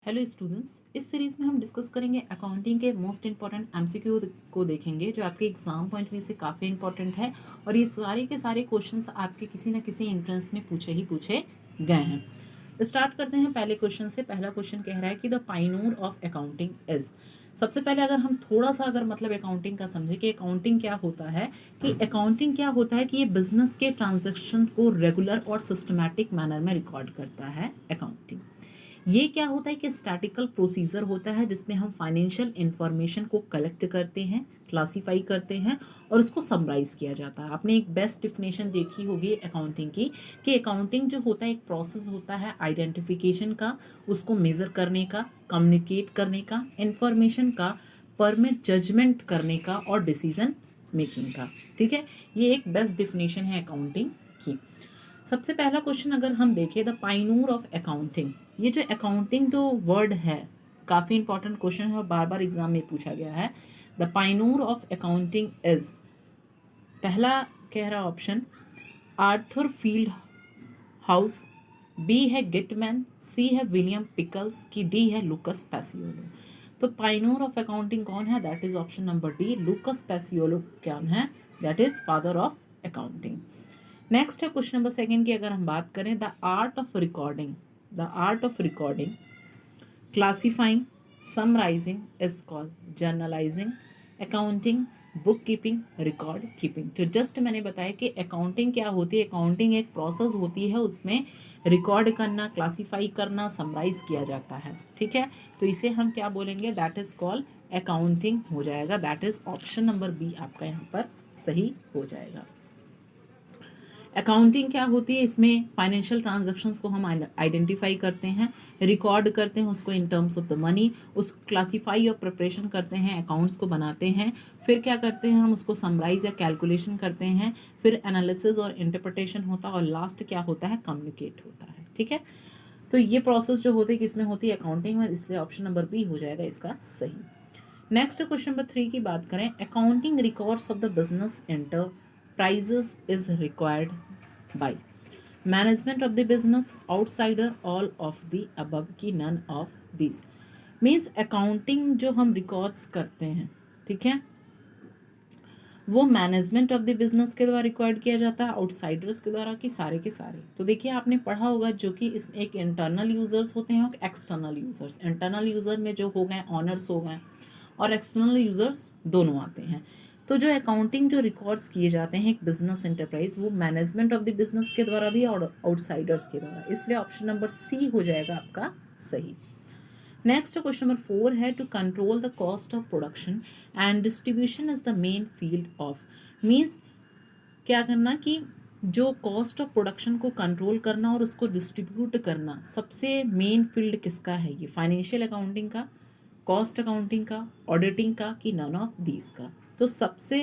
Hello students, इस series में हम डिस्कस करेंगे अकाउंटिंग के मोस्ट इंपॉर्टेंट एमसीक्यू को देखेंगे जो आपके एग्जाम पॉइंट व्यू से काफ़ी इंपॉर्टेंट है और ये सारे के सारे क्वेश्चंस आपके किसी न किसी एंट्रेंस में पूछे गए हैं। स्टार्ट करते हैं पहले क्वेश्चन से। पहला क्वेश्चन कह रहा है कि the pioneer of accounting is. सबसे पहले अगर हम थोड़ा सा मतलब अकाउंटिंग का समझे कि अकाउंटिंग क्या होता है, कि ये बिजनेस के ट्रांजेक्शन को रेगुलर और सिस्टमैटिक मैनर में रिकॉर्ड करता है। अकाउंटिंग ये क्या होता है कि स्टैटिकल प्रोसीजर होता है जिसमें हम फाइनेंशियल इंफॉर्मेशन को कलेक्ट करते हैं, क्लासीफाई करते हैं और उसको समराइज किया जाता है। आपने एक बेस्ट डिफिनेशन देखी होगी अकाउंटिंग की कि अकाउंटिंग जो होता है एक प्रोसेस होता है आइडेंटिफिकेशन का, उसको मेज़र करने का, कम्युनिकेट करने का, इंफॉर्मेशन का, परमिट जजमेंट करने का और डिसीजन मेकिंग का। ठीक है, ये एक बेस्ट डिफिनेशन है अकाउंटिंग की। सबसे पहला क्वेश्चन अगर हम देखें, द पाइनूर ऑफ अकाउंटिंग, ये जो अकाउंटिंग जो वर्ड है काफ़ी इंपॉर्टेंट क्वेश्चन है और बार बार एग्जाम में पूछा गया है। The pioneer of accounting is, पहला कह रहा option Arthur field house, b है गिटमैन, सी है विलियम पिकल्स की डी है लुकस पैसियोलो। तो पाइनूर ऑफ अकाउंटिंग कौन है? That is option number d, Lucas Pacioli कौन है? That is father of accounting. Next है क्वेश्चन नंबर सेकंड की अगर हम बात करें, the art of recording, classifying, summarising is called journalising, accounting, book keeping, record keeping. तो जस्ट मैंने बताया कि अकाउंटिंग क्या होती है। अकाउंटिंग एक प्रोसेस होती है, उसमें रिकॉर्ड करना, क्लासीफाई करना, समराइज किया जाता है। ठीक है, तो इसे हम क्या बोलेंगे? दैट इज कॉल्ड अकाउंटिंग हो जाएगा। That is option number B आपका यहाँ पर सही हो जाएगा। अकाउंटिंग क्या होती है? इसमें फाइनेंशियल ट्रांजैक्शंस को हम आइडेंटिफाई करते हैं, रिकॉर्ड करते हैं उसको इन टर्म्स ऑफ द मनी, उस क्लासीफाई और प्रिपरेशन करते हैं, अकाउंट्स को बनाते हैं, फिर क्या करते हैं हम उसको समराइज या कैलकुलेशन करते हैं, फिर एनालिसिस और इंटरप्रिटेशन होता है और लास्ट क्या होता है? कम्युनिकेट होता है। ठीक है, तो ये प्रोसेस जो होती है किसमें होती है? अकाउंटिंग में, इसलिए ऑप्शन नंबर बी हो जाएगा इसका सही। नेक्स्ट क्वेश्चन नंबर 3 की बात करें, accounting records of the business enterprises is required by management of the business, outsider, all of the above की none of these। Means accounting जो हम रिकॉर्ड्स करते हैं, ठीक है, वो मैनेजमेंट ऑफ द बिजनेस के द्वारा रिक्वायर्ड किया जाता है, आउटसाइडर्स के द्वारा, कि सारे के सारे। तो देखिए आपने पढ़ा होगा जो कि इसमें एक इंटरनल यूजर्स होते हैं और एक्सटर्नल यूजर्स। इंटरनल यूजर में जो हो गए ऑनर्स हो गए और एक्सटर्नल यूजर्स दोनों आते हैं। तो जो अकाउंटिंग जो रिकॉर्ड्स किए जाते हैं एक बिजनेस एंटरप्राइज, वो मैनेजमेंट ऑफ द बिजनेस के द्वारा भी और आउटसाइडर्स के द्वारा, इसलिए ऑप्शन नंबर सी हो जाएगा आपका सही। नेक्स्ट क्वेश्चन नंबर 4 है, to control the cost of production and distribution is the main field of. Means क्या करना कि जो कॉस्ट ऑफ प्रोडक्शन को कंट्रोल करना और उसको डिस्ट्रीब्यूट करना, सबसे मेन फील्ड किसका है? ये फाइनेंशियल अकाउंटिंग का, कॉस्ट अकाउंटिंग का, ऑडिटिंग का, कि नन ऑफ दीज का। तो सबसे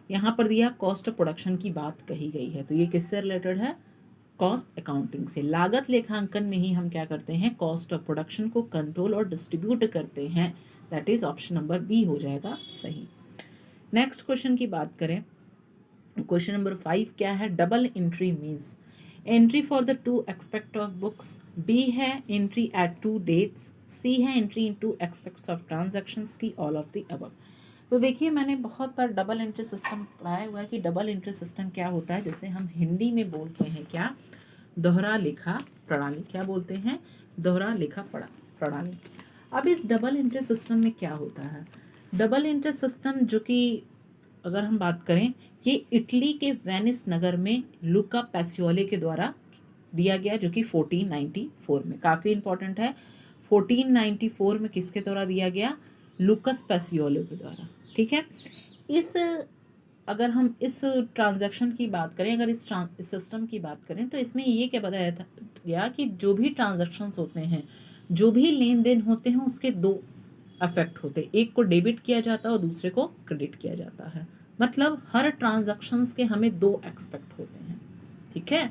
यहाँ पर दिया कॉस्ट ऑफ प्रोडक्शन की बात कही गई है, तो ये किससे रिलेटेड है? कॉस्ट अकाउंटिंग से। लागत लेखांकन में ही हम क्या करते हैं? कॉस्ट ऑफ प्रोडक्शन को कंट्रोल और डिस्ट्रीब्यूट करते हैं। That is option number B हो जाएगा सही। नेक्स्ट क्वेश्चन की बात करें, क्वेश्चन नंबर 5 क्या है? Double entry means entry for the two aspect of books, B है entry at two dates, C है entry in two aspects of transactions की ऑल ऑफ द अबव। तो देखिए मैंने बहुत बार डबल एंट्री सिस्टम पढ़ाया हुआ है कि डबल एंट्री सिस्टम क्या होता है, जिसे हम हिंदी में बोलते हैं क्या? दोहरा लेखा प्रणाली। क्या बोलते हैं? दोहरा लेखा प्रणाली। अब इस डबल एंट्री सिस्टम में क्या होता है? डबल एंट्री सिस्टम जो कि अगर हम बात करें, ये इटली के वेनिस नगर में लुका पैसियोले के द्वारा दिया गया, जो कि 1494 में, काफ़ी इंपॉर्टेंट है। 1494 में किसके द्वारा दिया गया? लुकस पैसियोले के द्वारा। ठीक है, इस अगर हम इस ट्रांजैक्शन की बात करें, अगर इस सिस्टम की बात करें, तो इसमें ये क्या बताया था गया कि जो भी ट्रांजैक्शंस होते हैं, जो भी लेन देन होते हैं, उसके दो अफेक्ट होते हैं। एक को डेबिट किया जाता है और दूसरे को क्रेडिट किया जाता है। मतलब हर ट्रांजैक्शंस के हमें दो एक्सपेक्ट होते हैं। ठीक है,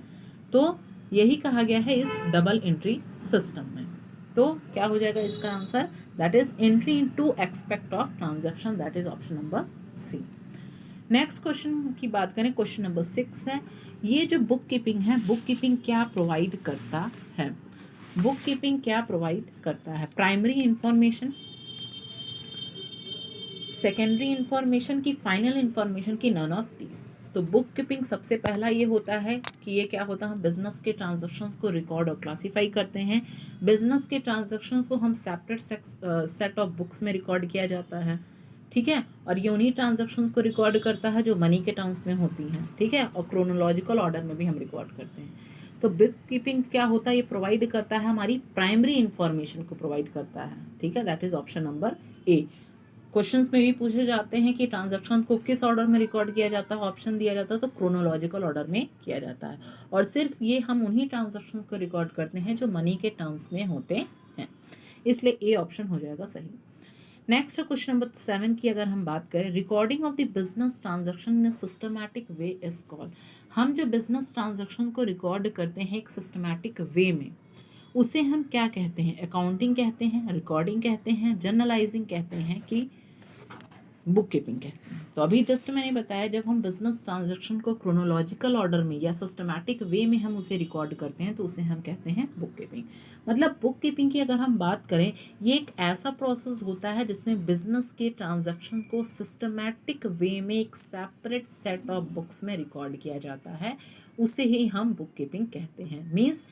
तो यही कहा गया है इस डबल एंट्री सिस्टम में। तो क्या हो जाएगा इसका answer? That is entry in two aspect of transaction. That is option number C. Next question की बात करें, क्वेश्चन नंबर 6 है, ये जो बुक कीपिंग है, बुक कीपिंग क्या प्रोवाइड करता है? बुक कीपिंग क्या प्रोवाइड करता है? प्राइमरी इंफॉर्मेशन, सेकेंडरी इंफॉर्मेशन की, फाइनल इंफॉर्मेशन की, नन ऑफ दीज। तो बुक कीपिंग सबसे पहला ये होता है कि ये क्या होता है, हम बिजनेस के ट्रांजैक्शंस को रिकॉर्ड और क्लासीफाई करते हैं। बिजनेस के ट्रांजैक्शंस को हम सेपरेट सेट ऑफ बुक्स में रिकॉर्ड किया जाता है, ठीक है। और ये उन्हीं ट्रांजैक्शंस को रिकॉर्ड करता है जो मनी के टर्म्स में होती हैं, ठीक है, और क्रोनोलॉजिकल ऑर्डर में भी हम रिकॉर्ड करते हैं। तो बुक कीपिंग क्या होता है, ये प्रोवाइड करता है हमारी प्राइमरी इंफॉर्मेशन को प्रोवाइड करता है, ठीक है, that is option number A. Questions में भी पूछे जाते हैं कि ट्रांजैक्शन को किस ऑर्डर में रिकॉर्ड किया जाता है, ऑप्शन दिया जाता है तो क्रोनोलॉजिकल ऑर्डर में किया जाता है। और सिर्फ ये हम उन्हीं ट्रांजैक्शंस को रिकॉर्ड करते हैं जो मनी के टर्म्स में होते हैं, इसलिए ए ऑप्शन हो जाएगा सही। नेक्स्ट क्वेश्चन नंबर 7 की अगर हम बात करें, recording of the business transaction in systematic way is called. हम जो बिजनेस ट्रांजैक्शन को रिकॉर्ड करते हैं एक सिस्टमैटिक वे में, उसे हम क्या कहते हैं? अकाउंटिंग कहते हैं, रिकॉर्डिंग कहते हैं, जर्नलाइजिंग कहते हैं कि बुक कीपिंग कहते हैं। तो अभी जस्ट मैंने बताया जब हम बिजनेस ट्रांजैक्शन को क्रोनोलॉजिकल ऑर्डर में या सिस्टमैटिक वे में हम उसे रिकॉर्ड करते हैं तो उसे हम कहते हैं बुक कीपिंग। मतलब बुक कीपिंग की अगर हम बात करें, ये एक ऐसा प्रोसेस होता है जिसमें बिजनेस के ट्रांजैक्शन को सिस्टमैटिक वे में एक सेपरेट सेट ऑफ बुक्स में रिकॉर्ड किया जाता है, उसे ही हम बुक कीपिंग कहते हैं। मीन्स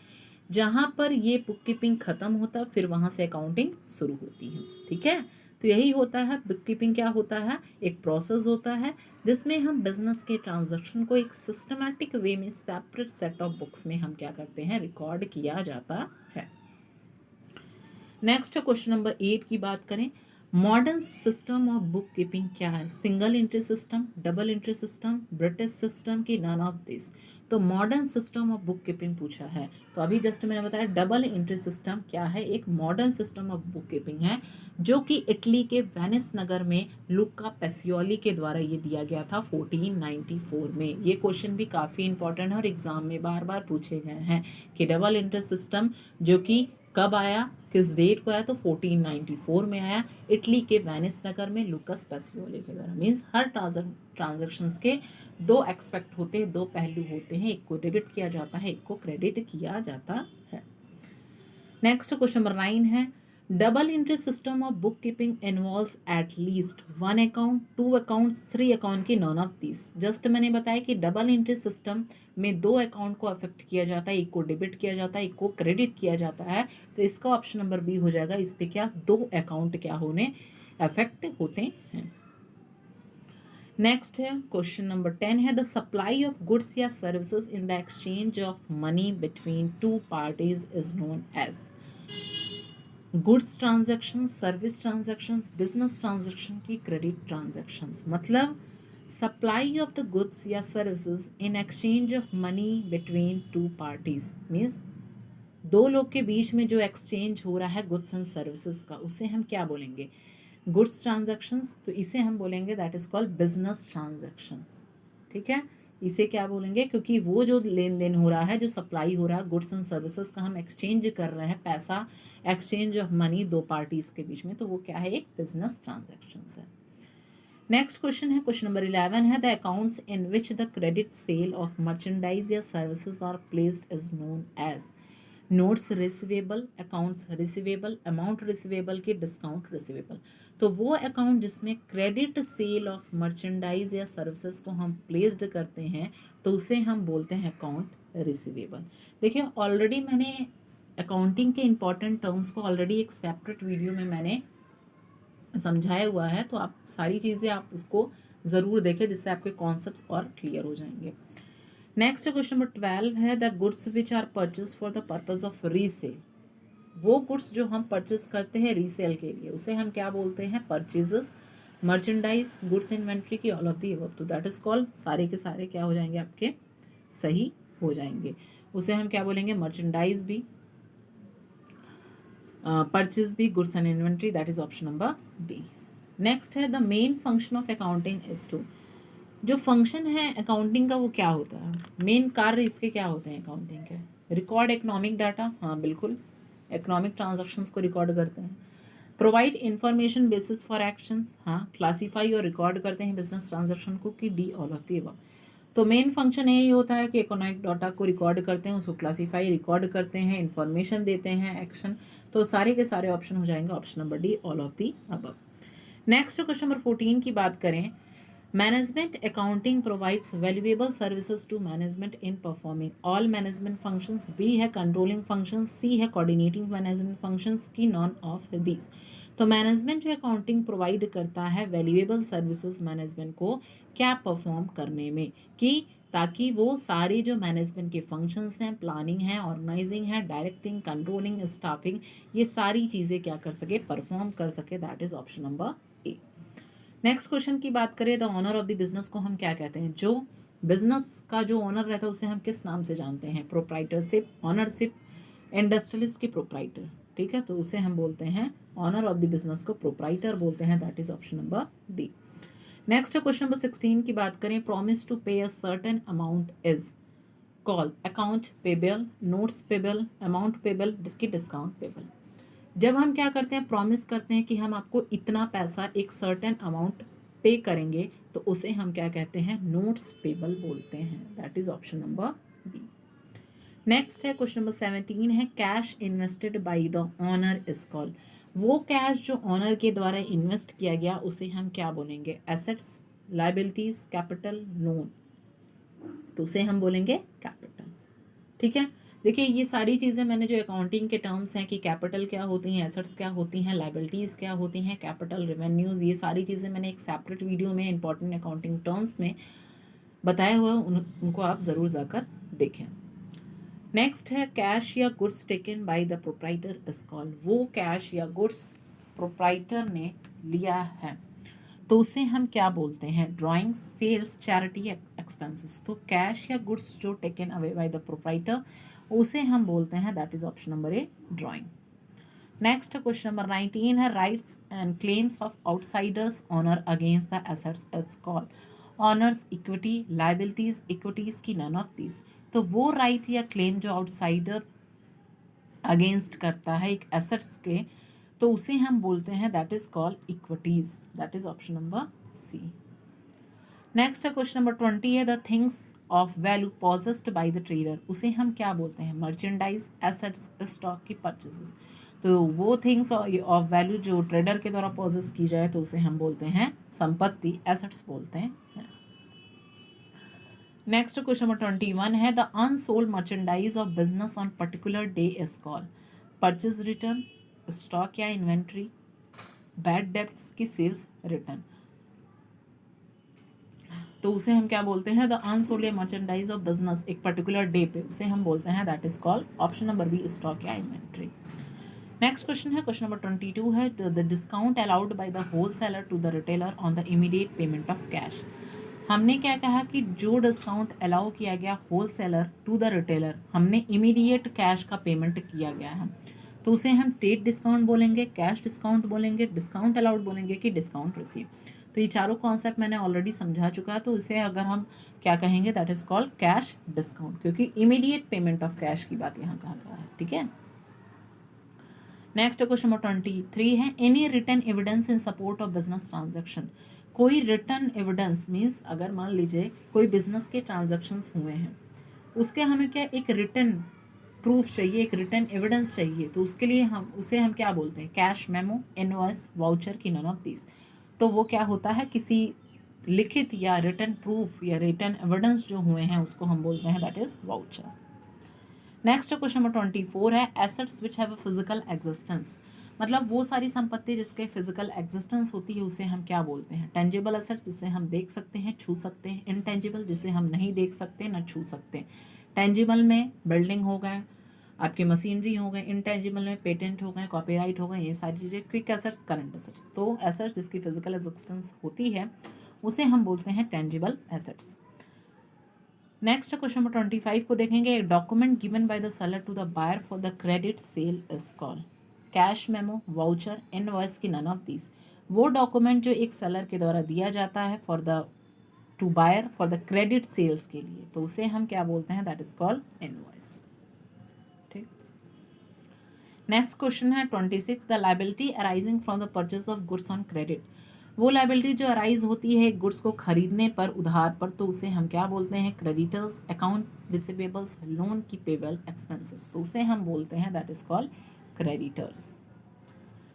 जहाँ पर ये बुक कीपिंग खत्म होता है फिर वहाँ से अकाउंटिंग शुरू होती है, ठीक है। तो यही होता है बुक कीपिंग। क्या होता है? एक प्रोसेस होता है जिसमें हम बिजनेस के ट्रांजैक्शन को एक सिस्टमैटिक वे में सेपरेट सेट ऑफ बुक्स में हम क्या करते हैं, रिकॉर्ड किया जाता है। नेक्स्ट क्वेश्चन नंबर 8 की बात करें, modern system of book keeping क्या है? Single entry system, double entry system, British system की नन ऑफ दिस। तो modern system of book keeping पूछा है, तो अभी जस्ट मैंने बताया डबल एंट्री सिस्टम क्या है, एक modern system of book keeping है जो कि इटली के वेनिस नगर में लुका पेसियोली के द्वारा ये दिया गया था 1494 में। ये क्वेश्चन भी काफ़ी इंपॉर्टेंट है और एग्जाम में बार बार पूछे गए हैं कि डबल एंट्री सिस्टम जो कि कब आया, किस डेट को आया, तो 1494 में आया इटली के वेनिस नगर में लुकस पेसियोली के द्वारा। मीन्स हर ट्रांजैक्शंस के दो एक्सपेक्ट होते हैं, दो पहलू होते हैं, एक को डेबिट किया जाता है, एक को क्रेडिट किया जाता है। नेक्स्ट क्वेश्चन नंबर 9 है, double entry system of book keeping involves at least 1 account, 2 accounts, 3 account की नॉन ऑफ दिस। जस्ट मैंने बताया कि डबल एंट्री सिस्टम में 2 अकाउंट को अफेक्ट किया जाता है, एक को डेबिट किया जाता है, एक को क्रेडिट किया जाता है, तो इसका ऑप्शन नंबर बी हो जाएगा। इस पे क्या 2 अकाउंट क्या होने अफेक्ट होते हैं। नेक्स्ट है क्वेश्चन नंबर 10 है, द सप्लाई ऑफ गुड्स या services in the exchange of money between 2 parties is known as. Goods transaction, service transaction, business transaction की क्रेडिट ट्रांजैक्शंस। मतलब सप्लाई ऑफ द गुड्स या services in exchange of money between 2 parties means 2 लोग के बीच में जो exchange हो रहा है गुड्स एंड सर्विसेज का, उसे हम क्या बोलेंगे? Goods transactions. तो इसे हम बोलेंगे that is called business transactions, ठीक है। इसे क्या बोलेंगे? क्योंकि वो जो लेन देन हो रहा है, जो सप्लाई हो रहा है गुड्स एंड सर्विसेज का, हम एक्सचेंज कर रहे हैं पैसा, एक्सचेंज ऑफ मनी 2 पार्टीज के बीच में, तो वो क्या है? एक बिजनेस ट्रांजैक्शंस है। नेक्स्ट क्वेश्चन है क्वेश्चन नंबर 11 है, the accounts in which the credit sale of merchandise या services are placed is known as. Notes receivable, accounts receivable, amount receivable की डिस्काउंट रिसीवेबल। तो वो अकाउंट जिसमें क्रेडिट सेल ऑफ मर्चेंडाइज या services को हम placed करते हैं तो उसे हम बोलते हैं अकाउंट रिसीवेबल। देखिए ऑलरेडी मैंने अकाउंटिंग के इंपॉर्टेंट टर्म्स को ऑलरेडी एक सेपरेट वीडियो में मैंने समझाया हुआ है, तो आप सारी चीज़ें आप उसको ज़रूर देखें जिससे आपके कॉन्सेप्ट्स और क्लियर हो जाएंगे। नेक्स्ट क्वेश्चन नंबर 12 है, the goods which are purchase for the purpose of resale. वो गुड्स जो हम परचेज करते हैं रीसेल के लिए उसे हम क्या बोलते हैं? परचेजेस। मर्चेंडाइज, गुड्स इन्वेंट्री की ऑल ऑफ दी अबव, तो दैट इज कॉल्ड, सारे के सारे क्या हो जाएंगे आपके? सही हो जाएंगे। उसे हम क्या बोलेंगे? मर्चेंडाइज भी, परचेज भी, goods and inventory, that is option number B. Next है, the main function of accounting is to. जो फंक्शन है अकाउंटिंग का वो क्या होता है? मेन कार्य इसके क्या होते हैं अकाउंटिंग के? रिकॉर्ड इकोनॉमिक डाटा, हाँ बिल्कुल, इकोनॉमिक ट्रांजैक्शंस को रिकॉर्ड करते हैं। Provide information basis for actions, हाँ। क्लासीफाई और रिकॉर्ड करते हैं बिजनेस ट्रांजैक्शन को, कि D all of the above. तो मेन फंक्शन यही होता है कि इकोनॉमिक डाटा को रिकॉर्ड करते हैं, उसको क्लासीफाई रिकॉर्ड करते हैं, इंफॉर्मेशन देते हैं, एक्शन। तो सारे के सारे ऑप्शन हो जाएंगे option number D, all of the above. Next question number 14 की बात करें, management accounting provides valuable services to management in performing all management functions. B है कंट्रोलिंग फंक्शंस, सी है कोऑर्डिनेटिंग मैनेजमेंट फंक्शंस की नॉन ऑफ दीज। तो management जो accounting provide करता है वैल्यूएबल सर्विसेज मैनेजमेंट को क्या परफॉर्म करने में, कि ताकि वो सारे जो मैनेजमेंट के फंक्शंस हैं, प्लानिंग है, ऑर्गेनाइजिंग है, डायरेक्टिंग, कंट्रोलिंग, स्टाफिंग, ये सारी चीज़ें क्या कर सके, परफॉर्म कर सके। That is option number A. Next question की बात करें, the owner of the business को हम क्या कहते हैं? जो बिजनेस का जो ऑनर रहता है उसे हम किस नाम से जानते हैं? प्रोप्राइटरशिप, ऑनरशिप, इंडस्ट्रियलिस्ट के प्रोप्राइटर, ठीक है, तो उसे हम बोलते हैं ऑनर ऑफ द बिजनेस को प्रोप्राइटर बोलते हैं। That is option number D. Next question number 16 की बात करें, प्रॉमिस टू पे a certain amount is call account payable, notes payable, amount payable, discount payable. जब हम क्या करते हैं, प्रॉमिस करते हैं कि हम आपको इतना पैसा, एक सर्टेन अमाउंट पे करेंगे, तो उसे हम क्या कहते हैं? नोट्स पेबल बोलते हैं। That is option number B. Next है क्वेश्चन नंबर 17 है, cash invested by the owner is called. वो कैश जो ऑनर के द्वारा इन्वेस्ट किया गया उसे हम क्या बोलेंगे? Assets, liabilities, capital, loan. तो उसे हम बोलेंगे कैपिटल, ठीक है। देखिए ये सारी चीज़ें मैंने जो अकाउंटिंग के टर्म्स हैं कि कैपिटल क्या होती हैं, एसेट्स क्या होती हैं, लायबिलिटीज़ क्या होती हैं, कैपिटल, रेवेन्यूज़, ये सारी चीज़ें मैंने एक सेपरेट वीडियो में इंपॉर्टेंट अकाउंटिंग टर्म्स में बताया हुआ, उनको आप ज़रूर जाकर देखें। नेक्स्ट है, कैश या goods taken by the proprietor is called. वो कैश या गुड्स प्रोप्राइटर ने लिया है तो उसे हम क्या बोलते हैं? ड्राइंग, सेल्स, चैरिटी, एक्सपेंसेस। तो कैश या गुड्स जो taken away by the proprietor उसे हम बोलते हैं, that is option number A, drawing. Next question number 19 है, rights and claims of outsiders owner against the assets is called. Owners, equity, liabilities, equities की none of this. तो वो right या claim जो आउटसाइडर अगेंस्ट करता है एक assets के, तो उसे हम बोलते हैं, that is called equities. That is option number C. Next question number 20 है, the things of value possessed by the trader. उसे हम क्या बोलते हैं? मर्चेंडाइज, एसेट्स, स्टॉक की परचेसेस। तो वो थिंग्स ऑफ वैल्यू जो ट्रेडर के द्वारा पॉजेस की जाए तो उसे हम बोलते हैं संपत्ति, एसेट्स बोलते हैं। नेक्स्ट क्वेश्चन नंबर 21 है, the unsold merchandise of business on particular day is called. Purchase return, stock या इन्वेंट्री, बैड डेब्ट्स की सेल्स रिटर्न। तो उसे हम क्या बोलते हैं? द अनसोल्ड या मर्चेंडाइज ऑफ बिजनेस एक पर्टिकुलर डे पे, उसे हम बोलते हैं, that is called option number B, stock या इन्वेंट्री। नेक्स्ट क्वेश्चन है क्वेश्चन नंबर 22 है, the discount allowed by the wholesaler to the retailer on the immediate payment of cash. हमने क्या कहा कि जो डिस्काउंट अलाउ किया गया होलसेलर टू द रिटेलर, हमने इमीडिएट कैश का पेमेंट किया गया है, तो उसे हम ट्रेड डिस्काउंट बोलेंगे, कैश डिस्काउंट बोलेंगे, डिस्काउंट अलाउड बोलेंगे कि डिस्काउंट रिसीव। तो ये चारों कॉन्सेप्ट मैंने ऑलरेडी समझा चुका है, तो इसे अगर हम क्या कहेंगे, that is called cash discount, क्योंकि इमीडिएट पेमेंट ऑफ कैश की बात यहाँ कहा गया है, ठीक है। नेक्स्ट क्वेश्चन नंबर 23 है, any written evidence in support of business transaction. कोई रिटर्न एविडेंस मीन्स अगर मान लीजिए कोई बिजनेस के ट्रांजैक्शंस हुए हैं, उसके हमें क्या एक रिटर्न प्रूफ चाहिए, एक रिटर्न एविडेंस चाहिए, तो उसके लिए हम क्या बोलते हैं? कैश मेमो, इनवॉइस, वाउचर की नन ऑफ दिस। तो वो क्या होता है? किसी लिखित या रिटर्न प्रूफ या रिटर्न एविडेंस जो हुए हैं उसको हम बोलते हैं, that is voucher. Next question number 24 है, assets which have a physical existence. मतलब वो सारी संपत्ति जिसके फिजिकल एग्जिस्टेंस होती है उसे हम क्या बोलते हैं? टेंजिबल एसेट्स जिसे हम देख सकते हैं, छू सकते हैं, इनटेंजिबल जिसे हम नहीं देख सकते न छू सकते। टेंजिबल में बिल्डिंग हो गए, आपकी मशीनरी हो गए, इनटेंजिबल में पेटेंट हो गए, कॉपीराइट हो गए, ये सारी चीज़ें। Quick assets, current assets. तो एसेट्स जिसकी फिजिकल एग्जिस्टेंस होती है उसे हम बोलते हैं tangible assets. Next question number 25 को देखेंगे, document given by the seller to the buyer for the credit sale is called. Cash memo, voucher, invoice की नन ऑफ दिस। वो डॉक्यूमेंट जो एक सेलर के द्वारा दिया जाता है for the to buyer for the credit sales के लिए, तो उसे हम क्या बोलते हैं? दैट इज कॉल्ड इनवॉइस, ठीक। नेक्स्ट क्वेश्चन है 26, the liability arising from the purchase of goods on credit. वो लाइबिलिटी जो अराइज होती है गुड्स को खरीदने पर उधार पर, तो उसे हम क्या बोलते हैं? क्रेडिटर्स, अकाउंट रिसीवेबल्स, लोन की पेबल एक्सपेंसेस, तो उसे हम बोलते हैं that is called creditors.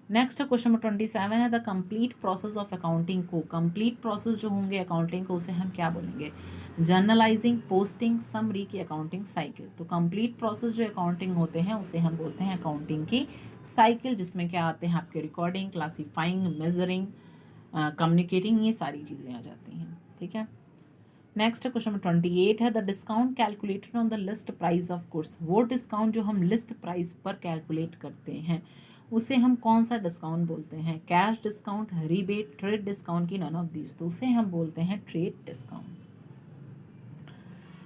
Next question number 27 है the complete process of accounting को, कंप्लीट प्रोसेस जो होंगे अकाउंटिंग को उसे हम क्या बोलेंगे? जर्नलाइजिंग, पोस्टिंग, समरी की अकाउंटिंग साइकिल। तो कंप्लीट प्रोसेस जो अकाउंटिंग होते हैं उसे हम बोलते हैं अकाउंटिंग की साइकिल, जिसमें क्या आते हैं आपके? रिकॉर्डिंग, क्लासीफाइंग, मेजरिंग, कम्युनिकेटिंग, ये सारी चीज़ें आ जाती हैं। ठीक है। नेक्स्ट क्वेश्चन नंबर 28 है the discount calculated on the list price of goods, वो डिस्काउंट जो हम लिस्ट प्राइस पर कैलकुलेट करते हैं उसे हम कौन सा डिस्काउंट बोलते हैं? Cash discount, rebate, trade discount की नन ऑफ दीज, तो उसे हम बोलते हैं trade discount.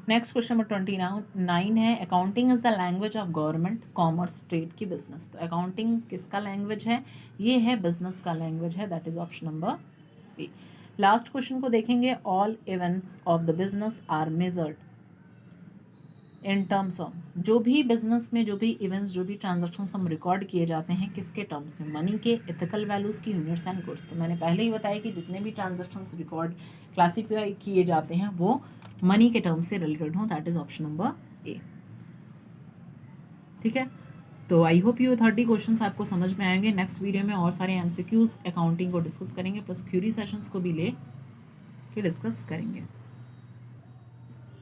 Next question number 29 है accounting is the language of government, commerce, trade की बिजनेस। तो अकाउंटिंग किसका लैंग्वेज है? ये है बिजनेस का लैंग्वेज है, that is option number B. Last question को देखेंगे, all events of the business are measured in terms of, जो भी बिजनेस में जो भी इवेंट्स जो भी ट्रांजेक्शन्स हम रिकॉर्ड किए जाते हैं किसके टर्म्स में? मनी के, एथिकल वैल्यूज़ की, यूनिट्स एंड गुड्स। तो मैंने पहले ही बताया कि जितने भी ट्रांजेक्शन्स रिकॉर्ड क्लासीफाई किए जाते हैं वो मनी के टर्म्स से रिलेटेड हों, दैट इज ऑप्शन नंबर ए। ठीक है, तो आई होप ये 30 क्वेश्चंस आपको समझ में आएंगे। नेक्स्ट वीडियो में और सारे एमसीक्यूज अकाउंटिंग को डिस्कस करेंगे, प्लस थ्योरी सेशंस को भी ले के डिस्कस करेंगे।